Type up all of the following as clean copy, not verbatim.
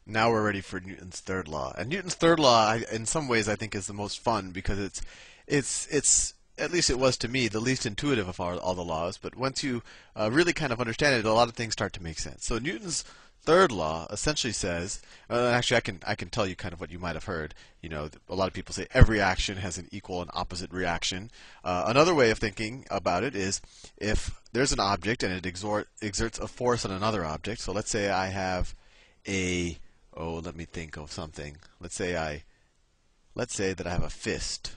Now we're ready for Newton's third law. And Newton's third law, in some ways, I think is the most fun because it's at least it was to me the least intuitive of all the laws. But once you really kind of understand it, a lot of things start to make sense. So Newton's third law essentially says, actually, I can tell you kind of what you might have heard. You know, a lot of people say every action has an equal and opposite reaction. Another way of thinking about it is if there's an object and it exerts a force on another object. So let's say I have a let me think of something. Let's say that I have a fist.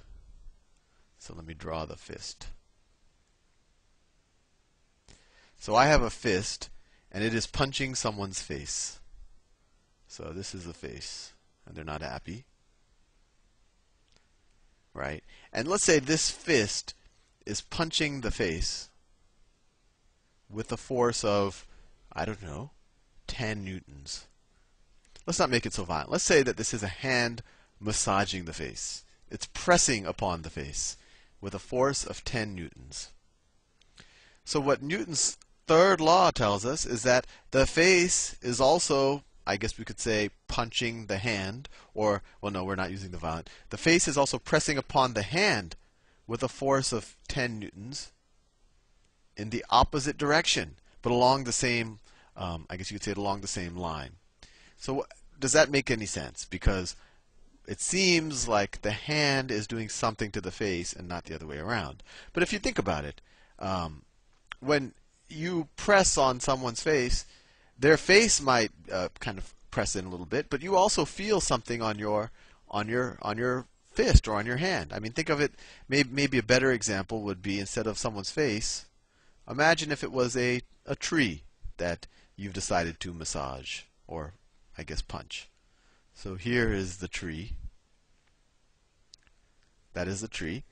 So let me draw the fist. So I have a fist, and it is punching someone's face. So this is the face, and they're not happy, right? And let's say this fist is punching the face with a force of, I don't know, 10 newtons. Let's not make it so violent. Let's say that this is a hand massaging the face. It's pressing upon the face with a force of 10 newtons. So what Newton's third law tells us is that the face is also, I guess we could say, punching the hand, or, well, no, we're not using the violent. The face is also pressing upon the hand with a force of 10 newtons in the opposite direction, but along the same, I guess you could say it along the same line. So does that make any sense? Because it seems like the hand is doing something to the face and not the other way around. But if you think about it, when you press on someone's face, their face might kind of press in a little bit, but you also feel something on your fist or on your hand. I mean, think of it. Maybe a better example would be instead of someone's face, imagine if it was a tree that you've decided to massage or, I guess, punch. So here is the tree. That is the tree.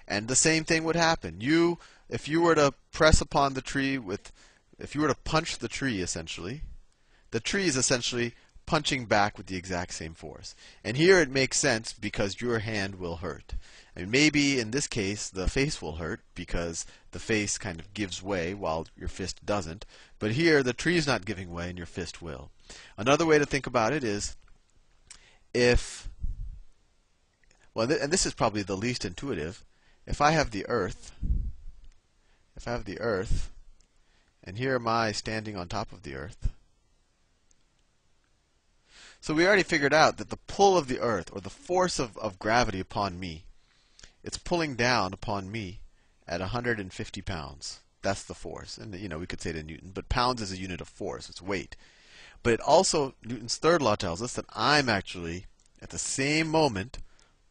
And the same thing would happen. If you were to press upon the tree if you were to punch the tree essentially, the tree is essentially punching back with the exact same force. And here it makes sense because your hand will hurt. And maybe in this case the face will hurt because the face kind of gives way while your fist doesn't. But here the tree is not giving way and your fist will. Another way to think about it is and this is probably the least intuitive, if I have the earth, and here am I standing on top of the earth. So we already figured out that the pull of the earth, or the force of gravity upon me, it's pulling down upon me at 150 pounds. That's the force. And we could say it in Newton, but pounds is a unit of force, it's weight. But it also, Newton's third law tells us that I'm actually, at the same moment,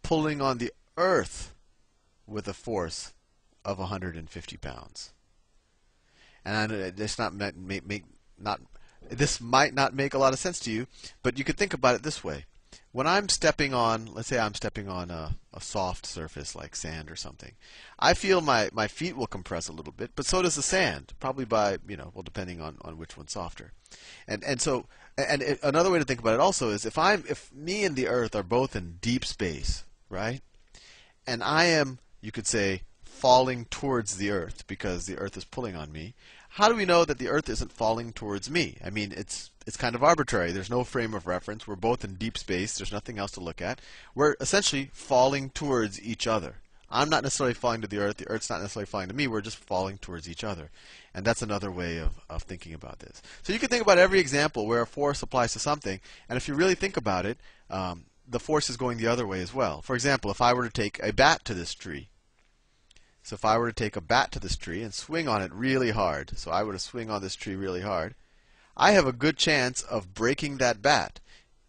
pulling on the earth with a force of 150 pounds. And this might not make a lot of sense to you, but you could think about it this way. When I'm stepping on, let's say I'm stepping on a soft surface like sand or something, I feel my feet will compress a little bit, but so does the sand, probably by, well, depending on which one's softer. And another way to think about it also is if me and the earth are both in deep space, right? And I am, you could say, falling towards the earth because the earth is pulling on me. How do we know that the earth isn't falling towards me? I mean, it's kind of arbitrary. There's no frame of reference. We're both in deep space. There's nothing else to look at. We're essentially falling towards each other. I'm not necessarily falling to the earth. The earth's not necessarily falling to me. We're just falling towards each other. And that's another way of thinking about this. So you can think about every example where a force applies to something. And if you really think about it, the force is going the other way as well. For example, if I were to take a bat to this tree. So if I were to take a bat to this tree and swing on it really hard, so I were to swing on this tree really hard, I have a good chance of breaking that bat.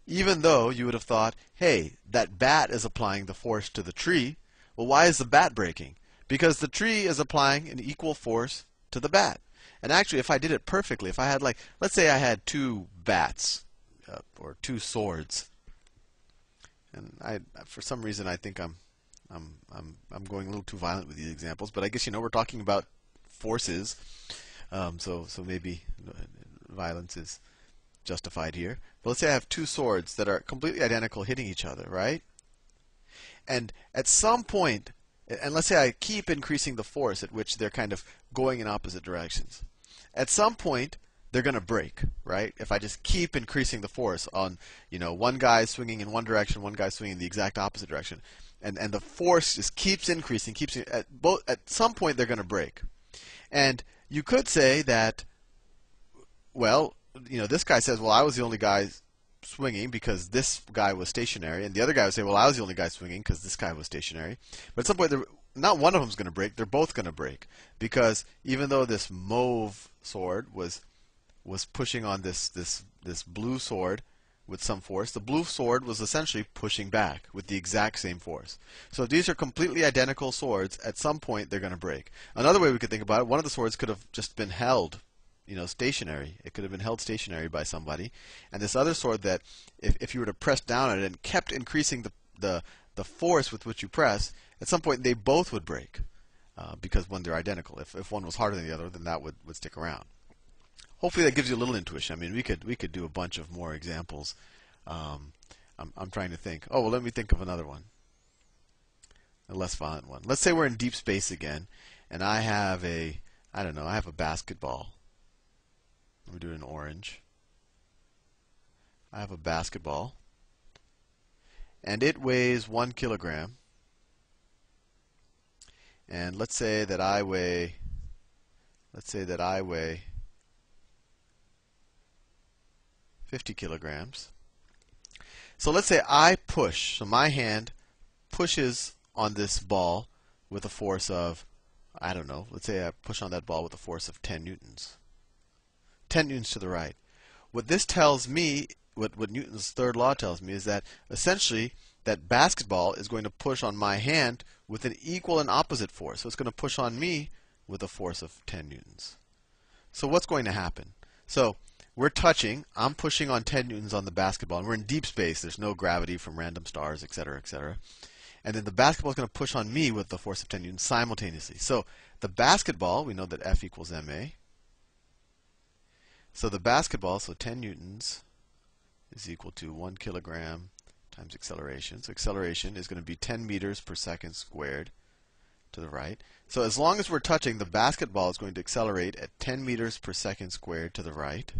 Even though you would have thought, hey, that bat is applying the force to the tree. Well, why is the bat breaking? Because the tree is applying an equal force to the bat. And actually, if I did it perfectly, if I had let's say I had two bats or two swords, and for some reason I think I'm going a little too violent with these examples, but I guess we're talking about forces, so maybe violence is justified here. But let's say I have two swords that are completely identical hitting each other, right? And at some point, and let's say I keep increasing the force at which they're kind of going in opposite directions. At some point, they're going to break, right? If I just keep increasing the force on, one guy swinging in one direction, one guy swinging in the exact opposite direction, and the force just keeps increasing, at some point they're going to break. And you could say that, well, this guy says, well, I was the only guy swinging because this guy was stationary, and the other guy would say, well, I was the only guy swinging because this guy was stationary. But at some point, not one of them is going to break. They're both going to break, because even though this mauve sword was pushing on this blue sword with some force, the blue sword was essentially pushing back with the exact same force. So if these are completely identical swords, at some point they're going to break. Another way we could think about it, one of the swords could have just been held stationary. It could have been held stationary by somebody. And this other sword, that if you were to press down on it and kept increasing the force with which you press, at some point they both would break, because when they're identical. If one was harder than the other, then that would stick around. Hopefully that gives you a little intuition. I mean, we could do a bunch of more examples. I'm trying to think. Oh, well, let me think of another one. A less violent one. Let's say we're in deep space again, and I have a basketball. Let me do it in orange. I have a basketball, and it weighs 1 kilogram. And let's say that I weigh 50 kilograms. So let's say I push. So my hand pushes on this ball with a force of, let's say I push on that ball with a force of 10 newtons. 10 newtons to the right. What this tells me, what Newton's third law tells me, is that essentially that basketball is going to push on my hand with an equal and opposite force. So it's going to push on me with a force of 10 newtons. So what's going to happen? So we're touching. I'm pushing on 10 newtons on the basketball, and we're in deep space. There's no gravity from random stars, etc., etc. And then the basketball is going to push on me with the force of 10 newtons simultaneously. So the basketball, we know that F equals ma. So the basketball, so 10 newtons is equal to 1 kilogram times acceleration. So acceleration is going to be 10 meters per second squared to the right. So as long as we're touching, the basketball is going to accelerate at 10 meters per second squared to the right.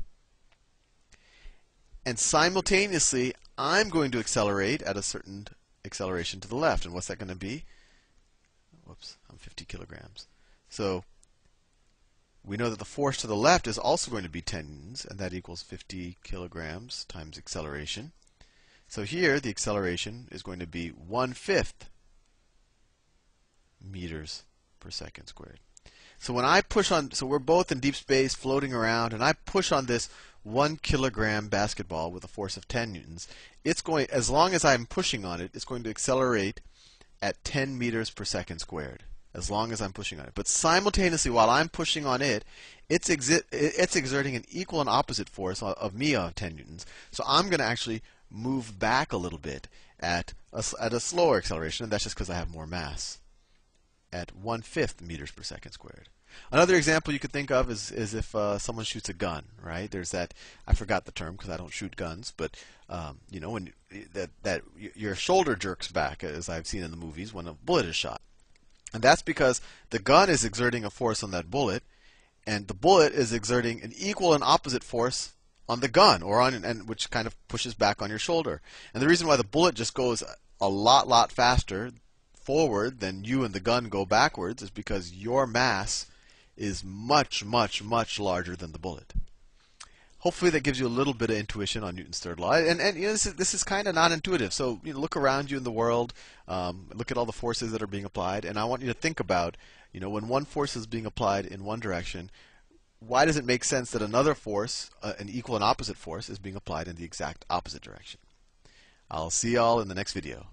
And simultaneously, I'm going to accelerate at a certain acceleration to the left. And what's that going to be? Whoops, I'm 50 kilograms. So we know that the force to the left is also going to be 10 newtons, and that equals 50 kilograms times acceleration. So here, the acceleration is going to be 1/5 meters per second squared. So when I push on, so we're both in deep space floating around, and I push on this 1 kilogram basketball with a force of 10 newtons, it's going, as long as I'm pushing on it, it's going to accelerate at 10 meters per second squared. As long as I'm pushing on it. But simultaneously, while I'm pushing on it, it's exerting an equal and opposite force of me of 10 newtons. So I'm going to actually move back a little bit at a slower acceleration, and that's just because I have more mass, at 1/5 meters per second squared. Another example you could think of is if someone shoots a gun, right? There's that, I forgot the term because I don't shoot guns, but when that your shoulder jerks back, as I've seen in the movies, when a bullet is shot. And that's because the gun is exerting a force on that bullet, and the bullet is exerting an equal and opposite force on the gun, and which kind of pushes back on your shoulder. And the reason why the bullet just goes a lot faster forward than you and the gun go backwards is because your mass is much larger than the bullet. Hopefully that gives you a little bit of intuition on Newton's third law. And this is kind of non-intuitive. So look around you in the world, look at all the forces that are being applied, and I want you to think about, when one force is being applied in one direction, why does it make sense that another force, an equal and opposite force, is being applied in the exact opposite direction? I'll see y'all in the next video.